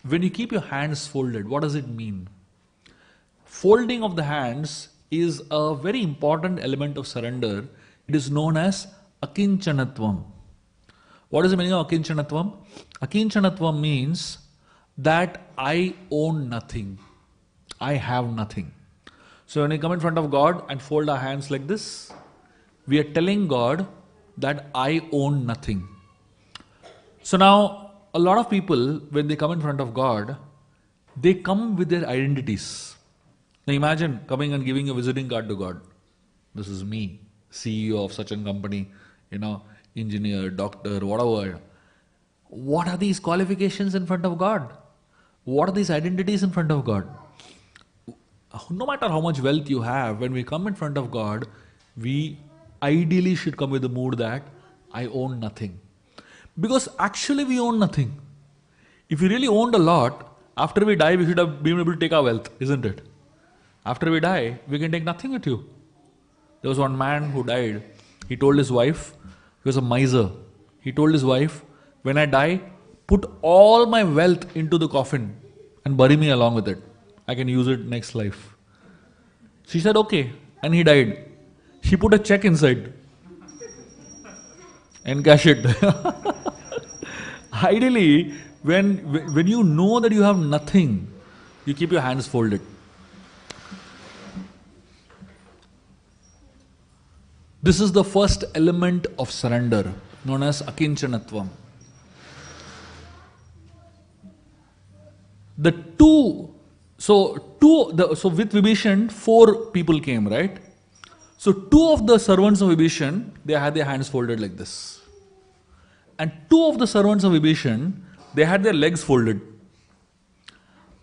when you keep your hands folded, what does it mean? Folding of the hands is a very important element of surrender. It is known as akinchanatvam. What is the meaning of akinchanatvam? Akinchanatvam means that I own nothing. I have nothing. So when we come in front of God and fold our hands like this, we are telling God that I own nothing. So now, a lot of people, when they come in front of God, they come with their identities. Now imagine coming and giving a visiting card to God. This is me, CEO of such a company, engineer, doctor, whatever. What are these qualifications in front of God? What are these identities in front of God? No matter how much wealth you have, when we come in front of God, we ideally should come with the mood that I own nothing. Because actually we own nothing. If we really owned a lot, after we die we should have been able to take our wealth, isn't it? After we die, we can take nothing with you. There was one man who died. He told his wife, he was a miser. He told his wife, when I die, put all my wealth into the coffin and bury me along with it. I can use it next life. She said, okay. And he died. She put a check inside and cash it. Ideally, when you know that you have nothing, you keep your hands folded. This is the first element of surrender, known as akinchanatvam. So with Vibhishan, 4 people came, right? So 2 of the servants of Vibhishan, they had their hands folded like this. And 2 of the servants of Vibhishan, they had their legs folded.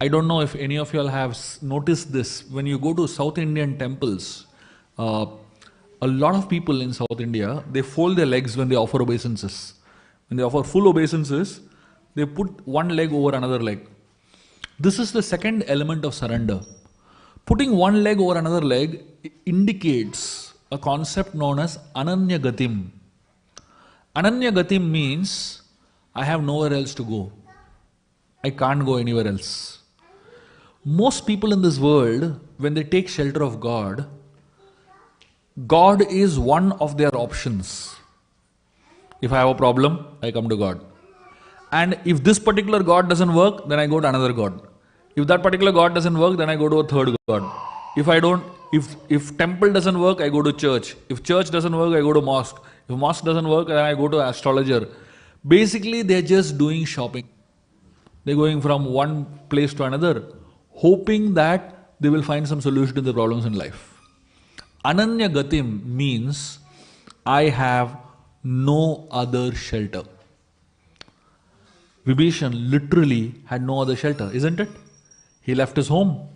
I don't know if any of you all have noticed this. When you go to South Indian temples, a lot of people in South India, they fold their legs when they offer obeisances. When they offer full obeisances, they put one leg over another leg. This is the second element of surrender. Putting one leg over another leg indicates a concept known as ananya gatim. Ananya gatim means I have nowhere else to go. I can't go anywhere else. Most people in this world, when they take shelter of God, God is one of their options. If I have a problem, I come to God. And if this particular God doesn't work, then I go to another God. If that particular God doesn't work, then I go to a third God. If temple doesn't work, I go to church. If church doesn't work, I go to mosque. If mosque doesn't work, then I go to astrologer. Basically, they're just doing shopping. They're going from one place to another, hoping that they will find some solution to the problems in life. Ananya gatim means I have no other shelter. Vibhishan literally had no other shelter, isn't it? He left his home.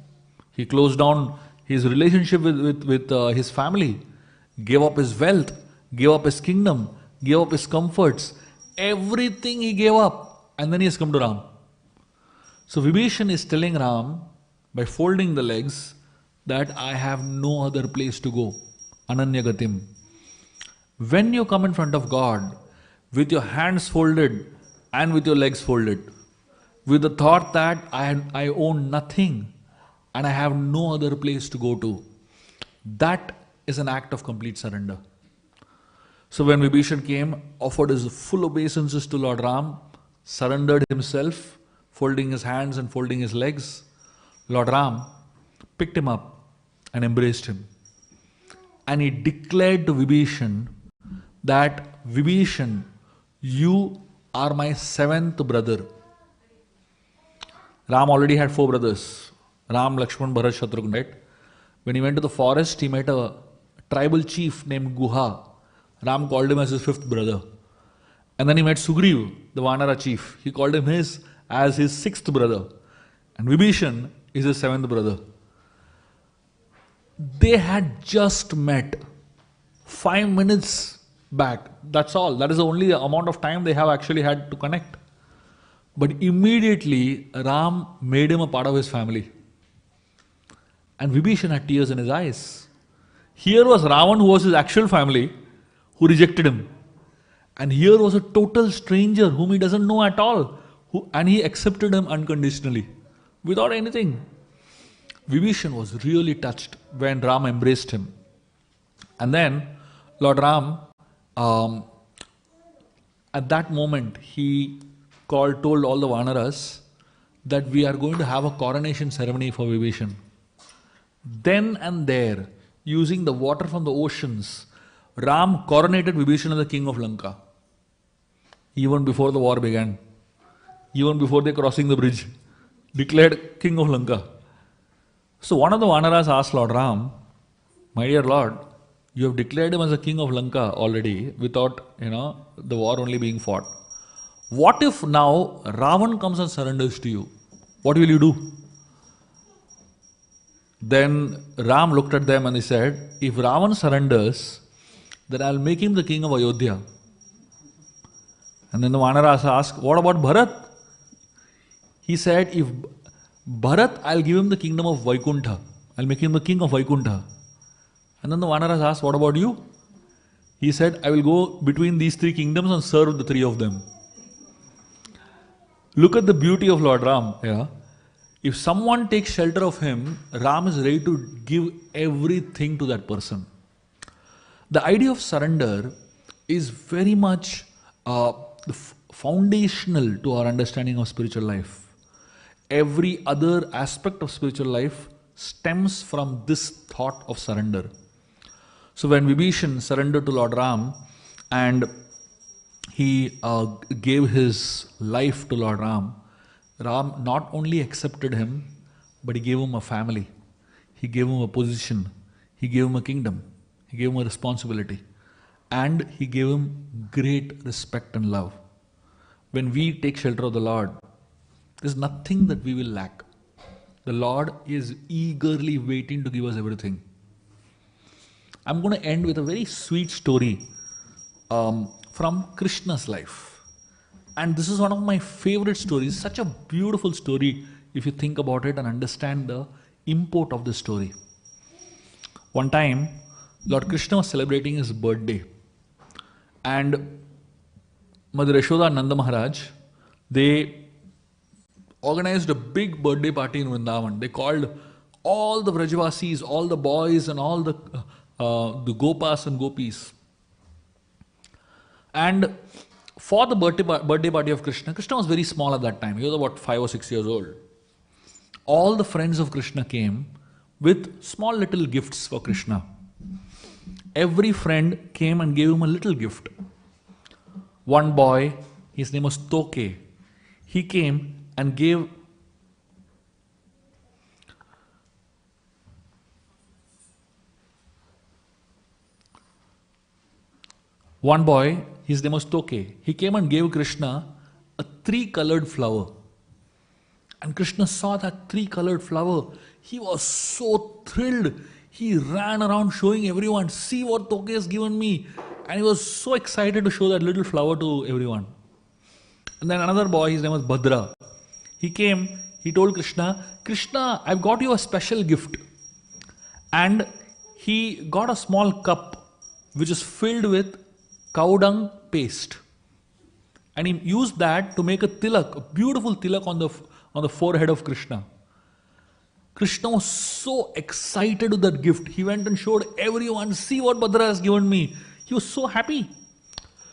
He closed down his relationship with his family, gave up his wealth, gave up his kingdom, gave up his comforts. Everything he gave up, and then he has come to Ram. So Vibhishan is telling Ram, by folding the legs, that I have no other place to go. Ananya gatim. When you come in front of God, with your hands folded and with your legs folded, with the thought that I own nothing and I have no other place to go to, that is an act of complete surrender. So when Vibhishan came, offered his full obeisances to Lord Ram, surrendered himself, folding his hands and folding his legs, Lord Ram picked him up and embraced him. And he declared to Vibhishan that, Vibhishan, you are my 7th brother. Ram already had 4 brothers. Ram, Lakshman, Bharat, Shatrugna, right? When he went to the forest, he met a tribal chief named Guha. Ram called him as his 5th brother. And then he met Sugriv, the Vanara chief. He called him as his 6th brother. And Vibhishan is his 7th brother. They had just met 5 minutes back. That's all. That is the only amount of time they have actually had to connect. But immediately, Ram made him a part of his family. And Vibhishan had tears in his eyes. Here was Ravan, who was his actual family, who rejected him. And here was a total stranger whom he doesn't know at all, and he accepted him unconditionally, without anything. Vibhishan was really touched when Ram embraced him. And then Lord Ram, at that moment, he told all the Vanaras that we are going to have a coronation ceremony for Vibhishan. Then and there, using the water from the oceans, Ram coronated Vibhishan as the king of Lanka. Even before the war began, even before they crossing the bridge, declared king of Lanka. So one of the Vanaras asked Lord Ram, my dear Lord, you have declared him as a king of Lanka already without, the war only being fought. What if now Ravan comes and surrenders to you? What will you do? Then Ram looked at them and he said, if Ravan surrenders, then I'll make him the king of Ayodhya. And then the Vanaras asked, what about Bharat? He said, if Bharat, I'll give him the kingdom of Vaikuntha. I'll make him the king of Vaikuntha. And then the Vanaras asked, what about you? He said, I will go between these three kingdoms and serve the three of them. Look at the beauty of Lord Ram. Yeah? If someone takes shelter of him, Ram is ready to give everything to that person. The idea of surrender is very much foundational to our understanding of spiritual life. Every other aspect of spiritual life stems from this thought of surrender. So when Vibhishan surrendered to Lord Ram and he gave his life to Lord Ram, Ram not only accepted him, but he gave him a family, he gave him a position, he gave him a kingdom, he gave him a responsibility, and he gave him great respect and love. When we take shelter of the Lord, there's nothing that we will lack. The Lord is eagerly waiting to give us everything. I'm going to end with a very sweet story from Krishna's life. And this is one of my favorite stories, such a beautiful story if you think about it and understand the import of the story. One time, Lord Krishna was celebrating his birthday. And Mother Yashoda and Nanda Maharaj, they organized a big birthday party in Vrindavan. They called all the Vrajavasis, all the boys and all the Gopas and Gopis. And for the birthday party of Krishna, Krishna was very small at that time. He was about 5 or 6 years old. All the friends of Krishna came with small little gifts for Krishna. Every friend came and gave him a little gift. One boy, his name was Toke, he came and gave one boy, his name was Toke, he came and gave Krishna a 3-colored flower. And Krishna saw that 3-colored flower. He was so thrilled. He ran around showing everyone, see what Toke has given me. And he was so excited to show that little flower to everyone. And then another boy, his name was Bhadra. He came, he told Krishna, Krishna, I've got you a special gift. And he got a small cup which is filled with cow dung paste. And he used that to make a tilak, a beautiful tilak on the forehead of Krishna. Krishna was so excited with that gift. He went and showed everyone, see what Bhadra has given me. He was so happy.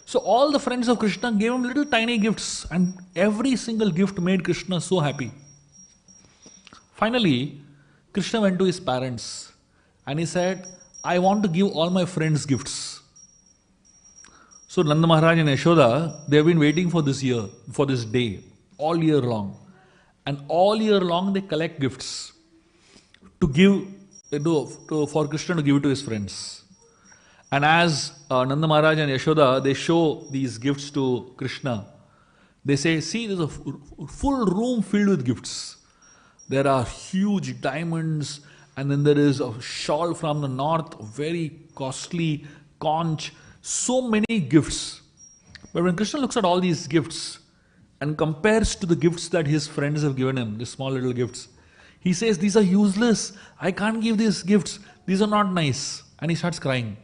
So all the friends of Krishna gave him little tiny gifts, and every single gift made Krishna so happy. Finally, Krishna went to his parents and he said, I want to give all my friends gifts. So Nanda Maharaj and Yashoda, they have been waiting for this year, for this day, all year long. And all year long they collect gifts to give, for Krishna to give it to his friends. And as Nanda Maharaj and Yashoda, they show these gifts to Krishna, they say, see, there's a full room filled with gifts. There are huge diamonds, and then there is a shawl from the north, very costly conch, so many gifts. But when Krishna looks at all these gifts and compares to the gifts that his friends have given him, these small little gifts, he says, these are useless. I can't give these gifts. These are not nice. And he starts crying.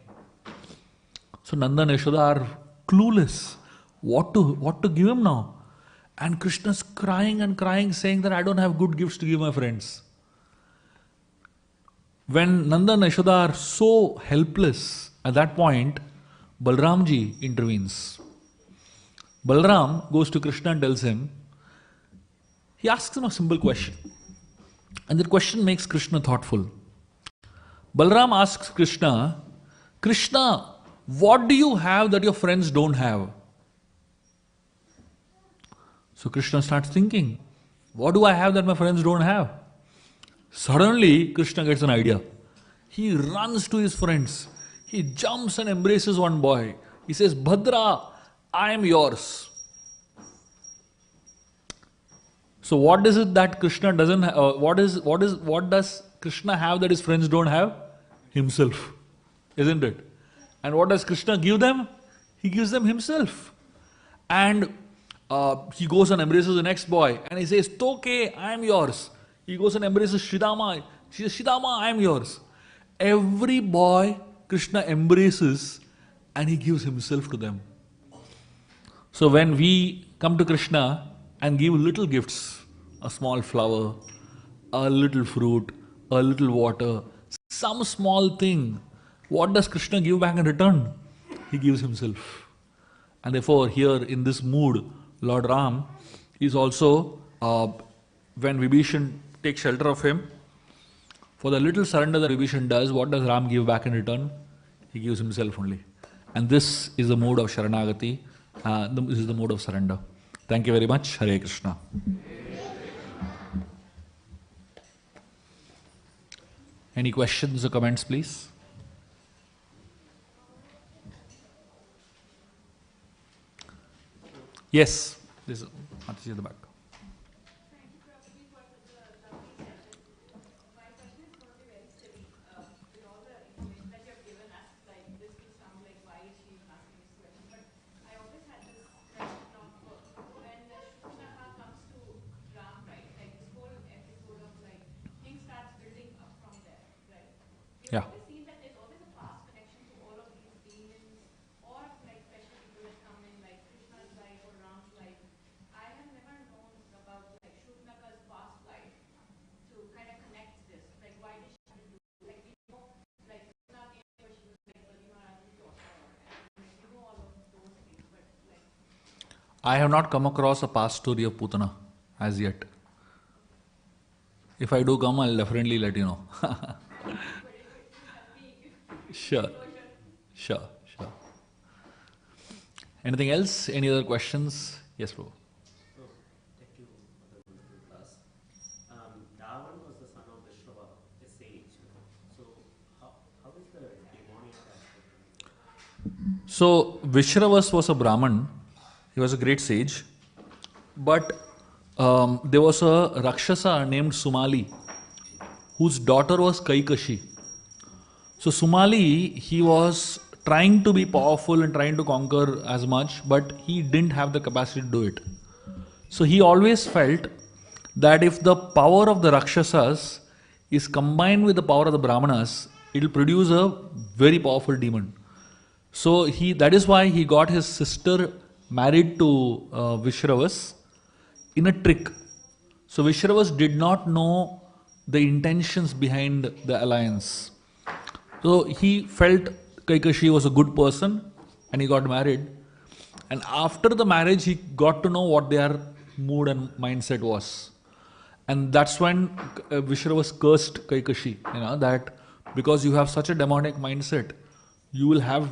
So Nanda and Yashoda are clueless. What to give him now? And Krishna's crying and crying, saying that I don't have good gifts to give my friends. When Nanda and Yashoda are so helpless, at that point, Balramji intervenes. Balram goes to Krishna and tells him, he asks him a simple question. And that question makes Krishna thoughtful. Balram asks Krishna, Krishna, what do you have that your friends don't have? So Krishna starts thinking, what do I have that my friends don't have? Suddenly, Krishna gets an idea. He runs to his friends. He jumps and embraces one boy. He says, Bhadra, I am yours. So what is it that Krishna doesn't have? What does Krishna have that his friends don't have? Himself. Isn't it? And what does Krishna give them? He gives them himself. And he goes and embraces the next boy. And he says, Toke, I am yours. He goes and embraces Shridama. She says, Shridama, I am yours. Every boy Krishna embraces and he gives himself to them. So when we come to Krishna and give little gifts, a small flower, a little fruit, a little water, some small thing, what does Krishna give back in return? He gives himself. And therefore here in this mood, Lord Ram is also, when Vibhishan takes shelter of him, for the little surrender that Vibhishan does, what does Ram give back in return? He gives himself only. And this is the mode of Sharanagati, this is the mode of surrender. Thank you very much. Hare Krishna. Any questions or comments, please? Yes, this is Mataji at the back. Yeah. I have not come across a past story of Putana as yet. If I do come, I'll definitely let you know. Sure. Sure. Anything else? Any other questions? Yes, bro. So, thank you for the wonderful class. Ravan was the son of the Śhubha, a sage. So, how is the demonic aspect? So, Vishravas was a Brahman. He was a great sage. But there was a Rakshasa named Sumali, whose daughter was Kaikashi. So Sumali, he was trying to be powerful and trying to conquer as much, but he didn't have the capacity to do it. So he always felt that if the power of the Rakshasas is combined with the power of the Brahmanas, it will produce a very powerful demon. So that is why he got his sister married to Vishravas in a trick. So Vishravas did not know the intentions behind the alliance. So he felt Kaikashi was a good person and he got married. And after the marriage, he got to know what their mood and mindset was. And that's when Vishravas cursed Kaikashi, that because you have such a demonic mindset, you will have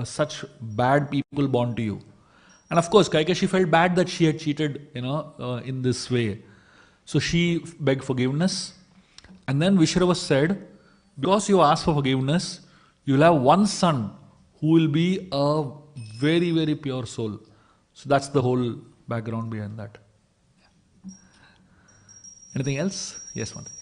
such bad people born to you. And of course, Kaikashi felt bad that she had cheated, in this way. So she begged forgiveness. And then Vishravas said, because you asked for forgiveness, you will have one son who will be a very, very pure soul. So that's the whole background behind that. Anything else? Yes, Mataji.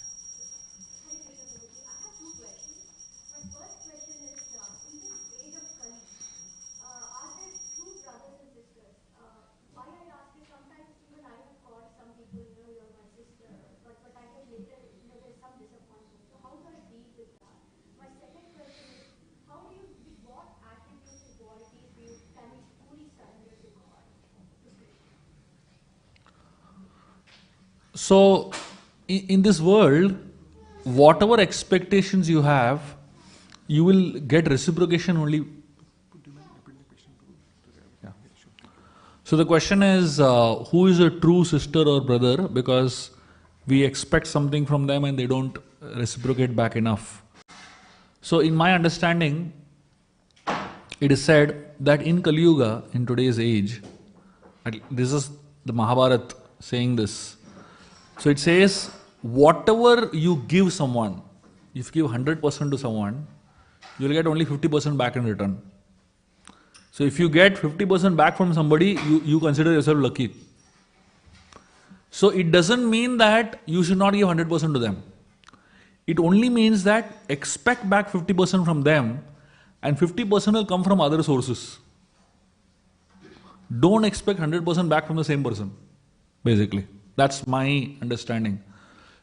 So, in this world, whatever expectations you have, you will get reciprocation only. Yeah. So the question is, who is a true sister or brother? Because we expect something from them and they don't reciprocate back enough. So in my understanding, it is said that in Kali Yuga, in today's age, this is the Mahabharata saying this. So it says, whatever you give someone, if you give 100% to someone, you will get only 50% back in return. So if you get 50% back from somebody, you consider yourself lucky. So it doesn't mean that you should not give 100% to them. It only means that expect back 50% from them and 50% will come from other sources. Don't expect 100% back from the same person, basically. That's my understanding.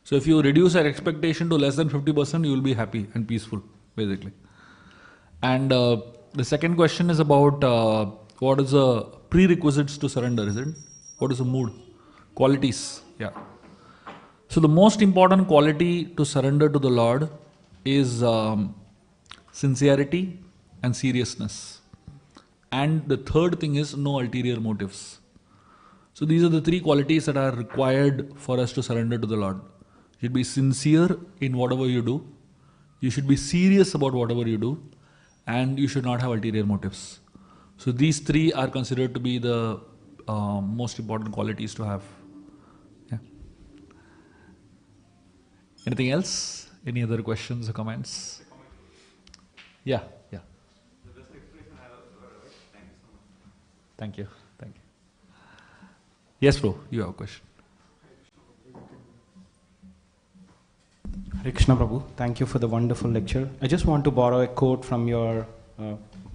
So if you reduce your expectation to less than 50%, you will be happy and peaceful, basically. And the second question is about what is the prerequisites to surrender, is it? What is the mood? Qualities, yeah. So the most important quality to surrender to the Lord is sincerity and seriousness. And the third thing is no ulterior motives. So these are the three qualities that are required for us to surrender to the Lord. You should be sincere in whatever you do. You should be serious about whatever you do. And you should not have ulterior motives. So these three are considered to be the most important qualities to have. Yeah. Anything else? Any other questions or comments? Yeah, yeah. Thank you. Thank you. Yes, bro, you have a question. Hare Krishna Prabhu, thank you for the wonderful lecture. I just want to borrow a quote from your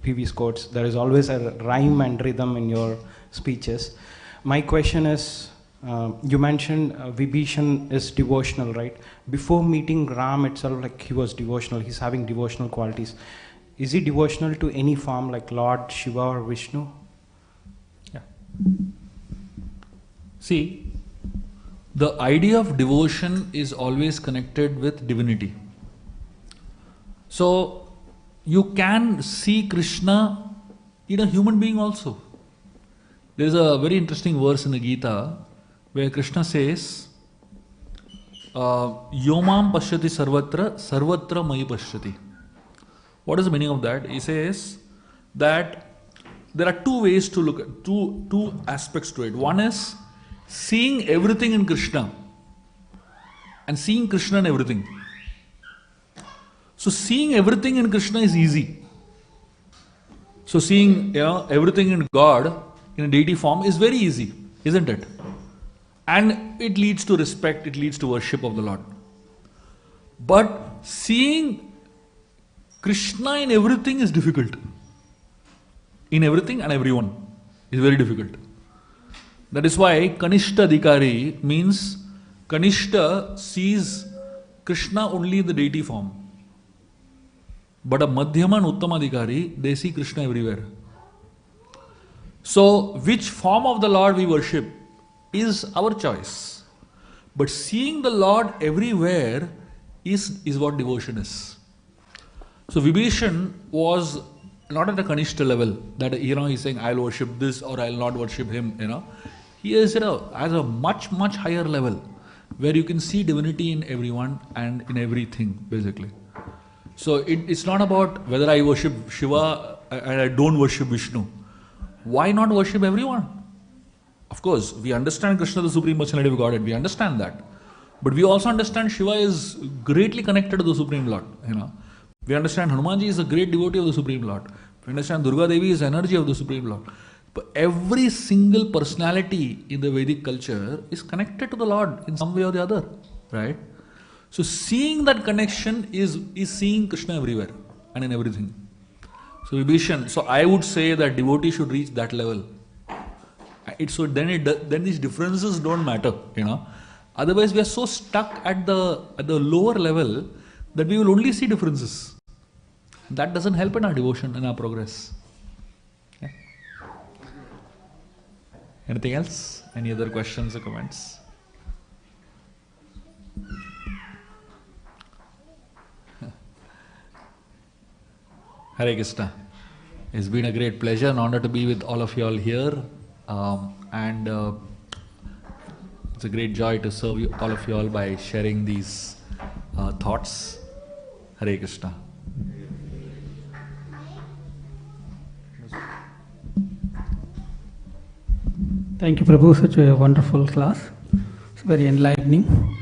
previous quotes. There is always a rhyme and rhythm in your speeches. My question is, you mentioned Vibhishan is devotional, right? Before meeting Ram itself, like he was devotional, he's having devotional qualities. Is he devotional to any form like Lord Shiva or Vishnu? Yeah. See, the idea of devotion is always connected with divinity. So, you can see Krishna in a human being also. There is a very interesting verse in the Gita where Krishna says, Yomam pashyati sarvatra, sarvatra mayi pashyati. What is the meaning of that? He says that there are two ways to look at, two aspects to it. One is seeing everything in Krishna and seeing Krishna in everything. So seeing everything in Krishna is easy. So seeing everything in God in a deity form is very easy, isn't it? And it leads to respect, it leads to worship of the Lord. But seeing Krishna in everything is difficult. In everything and everyone is very difficult. That is why Kanishta Adhikari means Kanishta sees Krishna only in the deity form. But a Madhyama and Uttama Adhikari, they see Krishna everywhere. So, which form of the Lord we worship is our choice. But seeing the Lord everywhere is what devotion is. So, Vibhishan was not at the Kanishta level, that he's saying, I'll worship this or I'll not worship him, He is at a much, much higher level where you can see divinity in everyone and in everything, basically. So it's not about whether I worship Shiva and I don't worship Vishnu. Why not worship everyone? Of course, we understand Krishna, the Supreme Personality of Godhead. We understand that. But we also understand Shiva is greatly connected to the Supreme Lord. We understand Hanumanji is a great devotee of the Supreme Lord. We understand Durga Devi is energy of the Supreme Lord. But every single personality in the Vedic culture is connected to the Lord in some way or the other, right? So seeing that connection is seeing Krishna everywhere and in everything. So Vibhishan, so I would say that devotee should reach that level. Then these differences don't matter, Otherwise we are so stuck at the lower level that we will only see differences. That doesn't help in our devotion, in our progress. Yeah. Anything else? Any other questions or comments? Hare Krishna. It's been a great pleasure and honor to be with all of you all here. And it's a great joy to serve you, all of you all, by sharing these thoughts. Hare Krishna. Thank you, Prabhu. Such a wonderful class. It's very enlightening.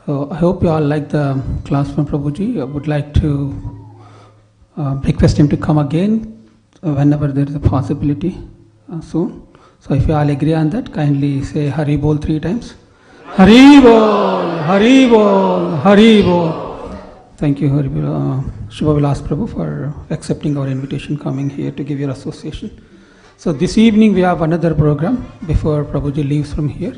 So I hope you all like the class from Prabhuji. I would like to request him to come again whenever there is a possibility soon. So if you all agree on that, kindly say Hari Bol 3 times. Hari Bol, Hari Bol, Hari Bol. Thank you, Śhubha Vilās Prabhu, for accepting our invitation, coming here to give your association. So this evening we have another program before Prabhuji leaves from here.